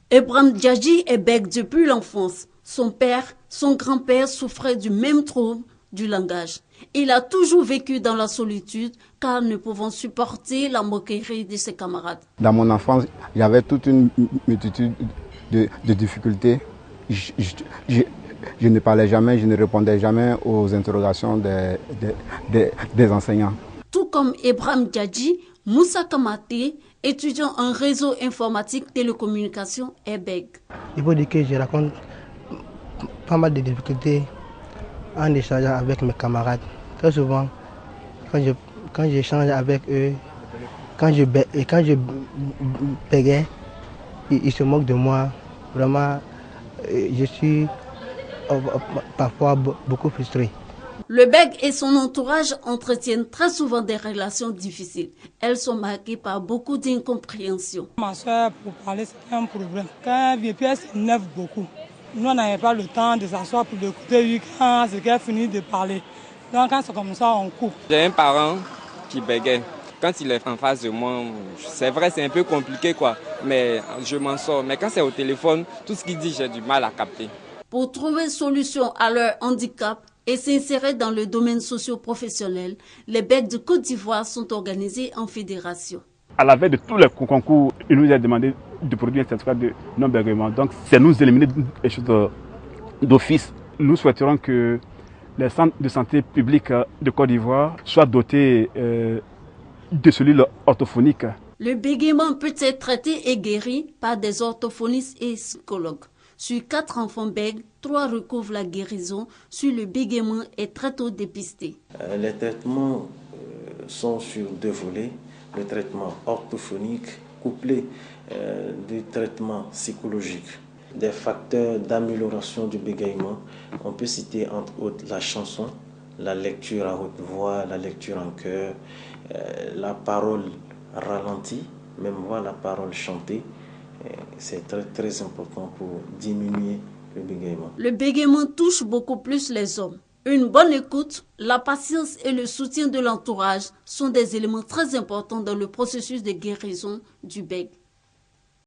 Ibrahim Djadji est bègue depuis l'enfance. Son père, son grand-père souffraient du même trouble du langage. Il a toujours vécu dans la solitude car ne pouvant supporter la moquerie de ses camarades. Dans mon enfance, j'avais toute une multitude de difficultés. Je ne parlais jamais, je ne répondais jamais aux interrogations des enseignants. Tout comme Ibrahim Djadji, Moussa Kamate, étudiant en réseau informatique télécommunication, est bègue. Il faut dire que je raconte pas mal de difficultés en échangeant avec mes camarades. Très souvent, quand j'échange avec eux, quand je bégayais, ils se moquent de moi. Vraiment, je suis parfois beaucoup frustré. Le bègue et son entourage entretiennent très souvent des relations difficiles. Elles sont marquées par beaucoup d'incompréhension. Ma soeur, pour parler, c'est un problème. Quand elle vient, elle s'énerve beaucoup. Nous, on n'avait pas le temps de s'asseoir pour l'écouter quand c'est qu'elle finit de parler. Donc, quand c'est comme ça, on coupe. J'ai un parent qui bégaye. Quand il est en face de moi, c'est vrai, c'est un peu compliqué, quoi. Mais je m'en sors. Mais quand c'est au téléphone, tout ce qu'il dit, j'ai du mal à capter. Pour trouver solution à leur handicap et s'insérer dans le domaine socio-professionnel, les bègues de Côte d'Ivoire sont organisés en fédération. À la veille de tous les concours, il nous a demandé de produire un certificat de non-bégaiement. Donc, c'est nous éliminer les choses d'office. Nous souhaiterons que les centres de santé publics de Côte d'Ivoire soient dotés de cellules orthophoniques. Le bégaiement peut être traité et guéri par des orthophonistes et psychologues. Sur 4 enfants bègues, 3 recouvrent la guérison si le bégaiement est très tôt dépisté. Les traitements sont sur 2 volets. Le traitement orthophonique couplé du traitement psychologique. Des facteurs d'amélioration du bégaiement, on peut citer entre autres la chanson, la lecture à haute voix, la lecture en chœur, la parole ralentie, même voix la parole chantée. C'est très très important pour diminuer le bégaiement. Le bégaiement touche beaucoup plus les hommes. Une bonne écoute, la patience et le soutien de l'entourage sont des éléments très importants dans le processus de guérison du bègue.